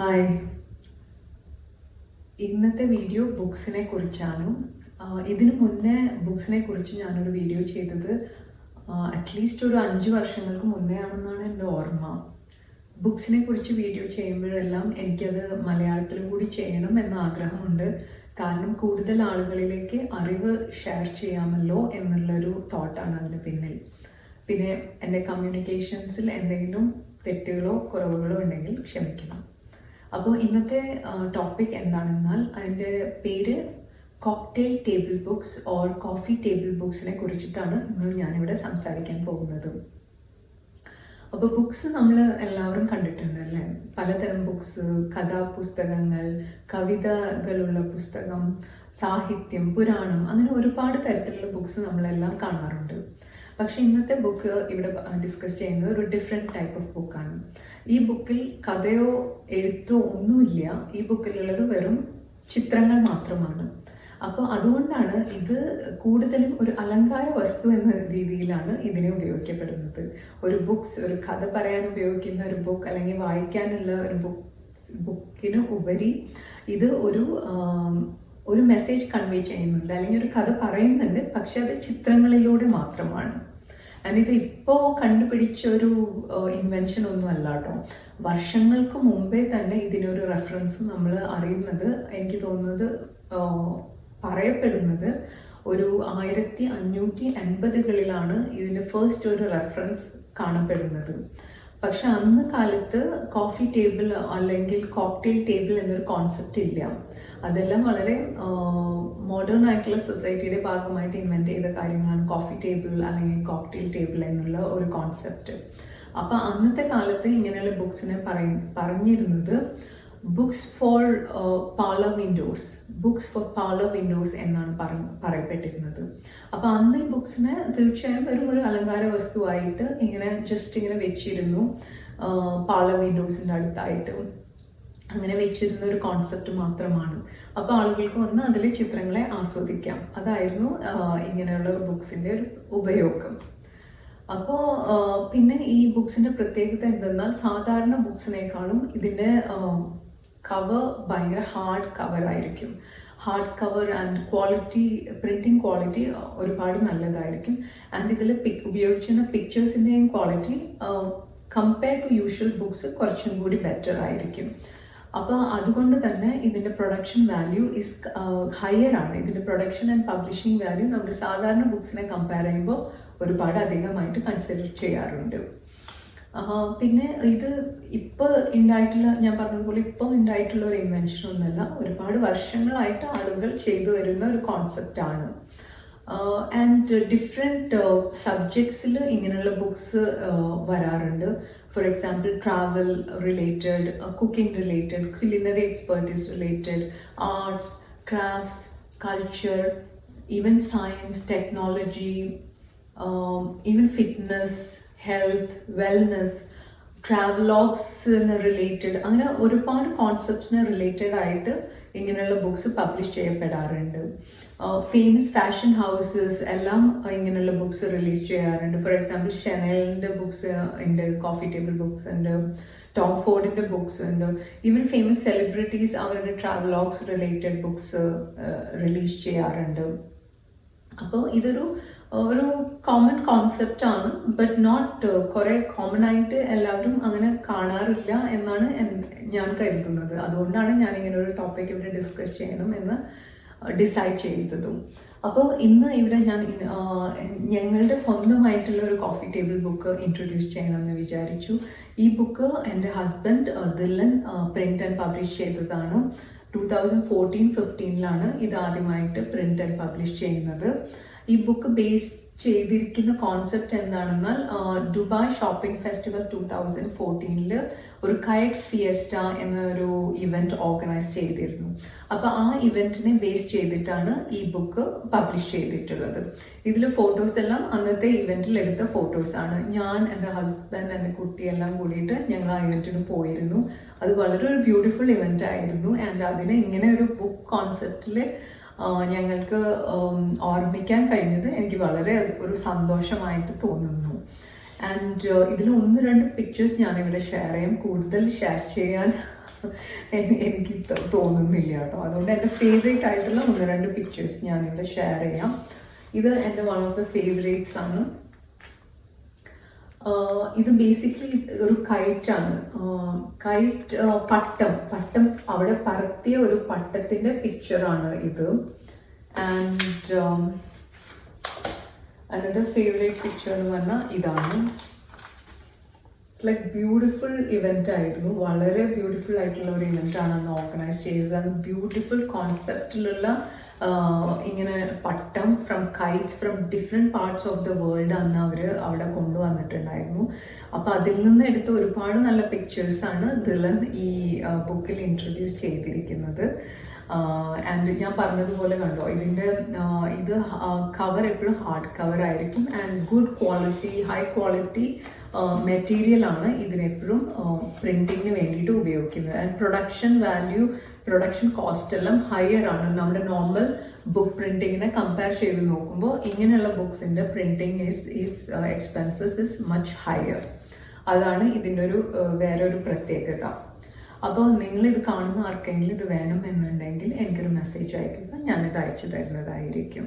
Hi, ഇന്നത്തെ video ബുക്സിനെ കുറിച്ചാണ്. ഇതിനു മുന്നേ ബുക്സിനെ കുറിച്ച് ഞാനൊരു വീഡിയോ ചെയ്തത് അറ്റ്ലീസ്റ്റ് ഒരു 5 വർഷങ്ങൾക്ക് മുന്നേ ആണെന്നാണ് എൻ്റെ ഓർമ്മ. ബുക്സിനെ കുറിച്ച് വീഡിയോ ചെയ്യുമ്പോഴെല്ലാം എനിക്കത് മലയാളത്തിലും കൂടി ചെയ്യണം എന്ന ആഗ്രഹമുണ്ട്. കാരണം കൂടുതൽ ആളുകളിലേക്ക് അറിവ് ഷെയർ ചെയ്യാമല്ലോ എന്നുള്ളൊരു തോട്ടാണ് അതിന് പിന്നിൽ. പിന്നെ എൻ്റെ കമ്മ്യൂണിക്കേഷൻസിൽ എന്തെങ്കിലും തെറ്റുകളോ കുറവുകളോ ഉണ്ടെങ്കിൽ ക്ഷമിക്കണം. അപ്പോൾ ഇന്നത്തെ ടോപ്പിക് എന്താണെന്നാൽ അതിൻ്റെ പേര് cocktail table books or coffee table ബുക്സിനെ കുറിച്ചിട്ടാണ് ഇന്ന് ഞാനിവിടെ സംസാരിക്കാൻ പോകുന്നത്. അപ്പോൾ ബുക്സ് നമ്മൾ എല്ലാവരും കണ്ടിട്ടുണ്ടല്ലേ? പലതരം ബുക്സ്, കഥാപുസ്തകങ്ങൾ, കവിതകളുള്ള പുസ്തകം, സാഹിത്യം, പുരാണം, അങ്ങനെ ഒരുപാട് തരത്തിലുള്ള ബുക്സ് നമ്മളെല്ലാം കാണാറുണ്ട്. പക്ഷേ ഇന്നത്തെ ബുക്ക് ഇവിടെ ഡിസ്കസ് ചെയ്യുന്നത് ഒരു ഡിഫറെൻറ്റ് ടൈപ്പ് ഓഫ് ബുക്കാണ്. ഈ ബുക്കിൽ കഥയോ എഴുത്തോ ഒന്നുമില്ല. ഈ ബുക്കിലുള്ളത് വെറും ചിത്രങ്ങൾ മാത്രമാണ്. അപ്പോൾ അതുകൊണ്ടാണ് ഇത് കൂടുതലും ഒരു അലങ്കാര വസ്തു എന്ന രീതിയിലാണ് ഇതിനെ ഉപയോഗിക്കപ്പെടുന്നത്. ഒരു കഥ പറയാൻ ഉപയോഗിക്കുന്ന ഒരു ബുക്ക് അല്ലെങ്കിൽ വായിക്കാനുള്ള ഒരു ബുക്കിന് ഉപരി ഇത് ഒരു മെസ്സേജ് കൺവേ ചെയ്യുന്നുണ്ട്, അല്ലെങ്കിൽ ഒരു കഥ പറയുന്നുണ്ട്, പക്ഷെ അത് ചിത്രങ്ങളിലൂടെ മാത്രമാണ്. ആൻഡ് ഇത് ഇപ്പോൾ കണ്ടുപിടിച്ച ഒരു ഇൻവെൻഷൻ ഒന്നും അല്ല കേട്ടോ. വർഷങ്ങൾക്ക് മുമ്പേ തന്നെ ഇതിനൊരു റെഫറൻസ് നമ്മൾ അറിയുന്നത്, എനിക്ക് തോന്നുന്നത് പറയപ്പെടുന്നത് ഒരു 1580കളിലാണ് ഇതിന് ഫസ്റ്റ് ഒരു റെഫറൻസ് കാണപ്പെടുന്നത്. പക്ഷെ അന്ന് കാലത്ത് കോഫി ടേബിൾ അല്ലെങ്കിൽ കോക്ടെയിൽ ടേബിൾ എന്നൊരു കോൺസെപ്റ്റ് ഇല്ല. അതെല്ലാം വളരെ മോഡേൺ ആയിട്ടുള്ള സൊസൈറ്റിയുടെ ഭാഗമായിട്ട് ഇൻവെൻറ്റ് ചെയ്ത കാര്യങ്ങളാണ് കോഫി ടേബിൾ അല്ലെങ്കിൽ കോക്ടെയിൽ ടേബിൾ എന്നുള്ള ഒരു കോൺസെപ്റ്റ്. അപ്പോൾ അന്നത്തെ കാലത്ത് ഇങ്ങനെയുള്ള ബുക്സിനെ പറഞ്ഞിരുന്നത് ബുക്സ് ഫോർ പാർലർ വിൻഡോസ് എന്നാണ് പറയപ്പെട്ടിരുന്നത്. അപ്പോൾ അന്ന് ഈ ബുക്സിനെ തീർച്ചയായും ഒരു അലങ്കാര വസ്തുവായിട്ട് ഇങ്ങനെ വെച്ചിരുന്നു, പാർലർ വിൻഡോസിൻ്റെ അടുത്തായിട്ട് അങ്ങനെ വെച്ചിരുന്ന ഒരു കോൺസെപ്റ്റ് മാത്രമാണ്. അപ്പോൾ ആളുകൾക്ക് വന്ന് അതിലെ ചിത്രങ്ങളെ ആസ്വദിക്കാം. അതായിരുന്നു ഇങ്ങനെയുള്ള ബുക്സിൻ്റെ ഒരു ഉപയോഗം. അപ്പോൾ പിന്നെ ഈ ബുക്സിൻ്റെ പ്രത്യേകത എന്തെന്നാൽ സാധാരണ ബുക്സിനേക്കാളും ഇതിൻ്റെ കവർ ഭയങ്കര ഹാർഡ് കവറായിരിക്കും. Hard cover and printing quality ഒരുപാട് നല്ലതായിരിക്കും. ആൻഡ് ഇതിൽ ഉപയോഗിച്ചിരുന്ന പിക്ചേഴ്സിൻ്റെയും quality compare to usual books കുറച്ചും കൂടി ബെറ്റർ ആയിരിക്കും. അപ്പോൾ അതുകൊണ്ട് തന്നെ ഇതിൻ്റെ പ്രൊഡക്ഷൻ വാല്യൂ ഹയർ ആണ്. ഇതിൻ്റെ പ്രൊഡക്ഷൻ ആൻഡ് പബ്ലിഷിംഗ് വാല്യൂ നമ്മൾ സാധാരണ ബുക്സിനെ കമ്പയർ ചെയ്യുമ്പോൾ ഒരുപാട് അധികമായിട്ട് കൺസിഡർ ചെയ്യാറുണ്ട്. പിന്നെ ഇത് ഞാൻ പറഞ്ഞതുപോലെ ഇപ്പോൾ ഉണ്ടായിട്ടുള്ള ഒരു ഇൻവെൻഷൻ ഒന്നുമല്ല. ഒരുപാട് വർഷങ്ങളായിട്ട് ആളുകൾ ചെയ്തു വരുന്ന ഒരു കോൺസെപ്റ്റാണ്. ആൻഡ് ഡിഫറെൻറ്റ് സബ്ജക്ട്സിൽ ഇങ്ങനെയുള്ള ബുക്സ് വരാറുണ്ട്. For example travel related, cooking related, culinary expertise related, arts, crafts, culture, even science, technology, even fitness, health, wellness, ട്രാവലോഗ്സിന് റിലേറ്റഡ്, അങ്ങനെ ഒരുപാട് കോൺസെപ്റ്റ്സിന് റിലേറ്റഡ് ആയിട്ട് ഇങ്ങനെയുള്ള ബുക്സ് പബ്ലിഷ് ചെയ്യപ്പെടാറുണ്ട്. ഫേമസ് ഫാഷൻ ഹൗസസ് എല്ലാം ഇങ്ങനെയുള്ള ബുക്സ് റിലീസ് ചെയ്യാറുണ്ട്. ഫോർ എക്സാമ്പിൾ ഷെനലിൻ്റെ ബുക്സ് ഉണ്ട്, കോഫി ടേബിൾ ബുക്സ് ഉണ്ട്, ടോം ഫോർഡിൻ്റെ ബുക്സ് ഉണ്ട്. ഈവൻ ഫേമസ് സെലിബ്രിറ്റീസ് അവരുടെ ട്രാവലോഗ്സ് റിലേറ്റഡ് ബുക്സ് റിലീസ് ചെയ്യാറുണ്ട്. അപ്പോൾ ഇതൊരു കോമൺ കോൺസെപ്റ്റ് ആണ്, ബട്ട് നോട്ട് കുറേ കോമൺ ആയിട്ട് എല്ലാവരും അങ്ങനെ കാണാറില്ല എന്നാണ് ഞാൻ കരുതുന്നത്. അതുകൊണ്ടാണ് ഞാനിങ്ങനെ ഒരു ടോപ്പിക് ഇവിടെ ഡിസ്കസ് ചെയ്യണം എന്ന് ഡിസൈഡ് ചെയ്തതും. അപ്പോൾ ഇന്ന് ഇവിടെ ഞാൻ ഞങ്ങളുടെ സ്വന്തമായിട്ടുള്ള ഒരു കോഫി ടേബിൾ ബുക്ക് ഇൻട്രൊഡ്യൂസ് ചെയ്യണമെന്ന് വിചാരിച്ചു. ഈ ബുക്ക് എൻ്റെ husband Dhillon print and publish ചെയ്തതാണ്. 2014-15 ഇത് ആദ്യമായിട്ട് പ്രിൻ്റ് ആൻഡ് പബ്ലിഷ് ചെയ്യുന്നത്. ഈ ബുക്ക് ബേസ് ചെയ്തിരിക്കുന്ന കോൺസെപ്റ്റ് എന്താണെന്നാൽ ദുബായ് ഷോപ്പിംഗ് ഫെസ്റ്റിവൽ 2014 ഒരു കയറ്റ് ഫിയസ്റ്റ എന്നൊരു ഇവൻറ്റ് ഓർഗനൈസ് ചെയ്തിരുന്നു. അപ്പോൾ ആ ഇവൻറ്റിനെ ബേസ് ചെയ്തിട്ടാണ് ഈ ബുക്ക് പബ്ലിഷ് ചെയ്തിട്ടുള്ളത്. ഇതിൽ ഫോട്ടോസ് എല്ലാം അന്നത്തെ ഇവൻറ്റിൽ എടുത്ത ഫോട്ടോസാണ്. ഞാൻ, എൻ്റെ ഹസ്ബൻഡ്, എൻ്റെ കുട്ടിയെല്ലാം കൂടിയിട്ട് ഞങ്ങൾ ആ ഇവൻറ്റിന് പോയിരുന്നു. അത് വളരെ ഒരു ബ്യൂട്ടിഫുൾ ഇവൻ്റ് ആയിരുന്നു. ആൻഡ് അതിനെ ഇങ്ങനെ ഒരു ബുക്ക് കോൺസെപ്റ്റിൽ ഞങ്ങൾക്ക് ഓർമ്മിക്കാൻ കഴിഞ്ഞത് എനിക്ക് വളരെ ഒരു സന്തോഷമായിട്ട് തോന്നുന്നു. ആൻഡ് ഇതിൽ 1-2 പിക്ചേഴ്സ് ഞാനിവിടെ ഷെയർ ചെയ്യാം. കൂടുതൽ ഷെയർ ചെയ്യാൻ എനിക്ക് തോന്നുന്നില്ല കേട്ടോ. അതുകൊണ്ട് എൻ്റെ ഫേവറേറ്റ് ആയിട്ടുള്ള 1-2 പിക്ചേഴ്സ് ഞാനിവിടെ ഷെയർ ചെയ്യാം. ഇത് എൻ്റെ വൺ ഓഫ് ദ ഫേവറേറ്റ്സ് ആണ്. ഇത് ബേസിക്കലി ഒരു കൈറ്റാണ്. കൈറ്റ് പട്ടം അവിടെ പറത്തിയ ഒരു പട്ടത്തിൻ്റെ പിക്ചറാണ് ഇത്. ആൻഡ് അനദർ ഫേവറേറ്റ് പിക്ചർ എന്ന് പറഞ്ഞാൽ ഇതാണ്. ലൈക്ക് ബ്യൂട്ടിഫുൾ ഇവൻ്റ് ആയിരുന്നു. വളരെ ബ്യൂട്ടിഫുൾ ആയിട്ടുള്ള ഒരു ഇവൻ്റാണ് അന്ന് ഓർഗനൈസ് ചെയ്തത്. അത് ബ്യൂട്ടിഫുൾ കോൺസെപ്റ്റിലുള്ള ഇങ്ങനെ പട്ടം from kites from different parts of the world അന്ന് അവർ അവിടെ കൊണ്ടുവന്നിട്ടുണ്ടായിരുന്നു. അപ്പോൾ അതിൽ നിന്ന് എടുത്ത ഒരുപാട് നല്ല പിക്ചേഴ്സാണ് ദിലൻ ഈ ബുക്കിൽ ഇൻട്രൊഡ്യൂസ് ചെയ്തിരിക്കുന്നത്. ആൻഡ് ഞാൻ പറഞ്ഞതുപോലെ കണ്ടോ, ഇത് കവർ എപ്പോഴും ഹാർഡ് കവർ ആയിരിക്കും. And good quality, high quality മെറ്റീരിയലാണ് ഇതിനെപ്പോഴും പ്രിൻറ്റിങ്ങിന് വേണ്ടിയിട്ട് ഉപയോഗിക്കുന്നത്. ആൻഡ് പ്രൊഡക്ഷൻ കോസ്റ്റ് എല്ലാം ഹയർ ആണ്. നമ്മുടെ നോർമൽ ബുക്ക് പ്രിൻറ്റിങ്ങിനെ കമ്പയർ ചെയ്ത് നോക്കുമ്പോൾ ഇങ്ങനെയുള്ള ബുക്സിൻ്റെ printing expenses is much higher. അതാണ് ഇതിൻ്റെ വേറൊരു പ്രത്യേകത. അപ്പോൾ നിങ്ങളിത് കാണുന്ന ആർക്കെങ്കിലും ഇത് വേണം എന്നുണ്ടെങ്കിൽ എനിക്കൊരു മെസ്സേജ് അയക്കുക, ഞാനിത് അയച്ചു തരുന്നതായിരിക്കും.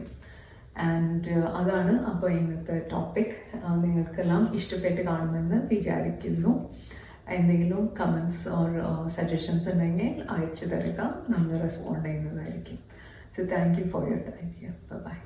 ആൻഡ് അതാണ് അപ്പോൾ ഇന്നത്തെ ടോപ്പിക്. നിങ്ങൾക്കെല്ലാം ഇഷ്ടപ്പെട്ട് കാണുമെന്ന് വിചാരിക്കുന്നു. എന്തെങ്കിലും കമൻസ് ഓർ സജഷൻസ് ഉണ്ടെങ്കിൽ അയച്ചു തരിക, നമ്മൾ റെസ്പോണ്ട് ചെയ്യുന്നതായിരിക്കും. So thank you for your time. By.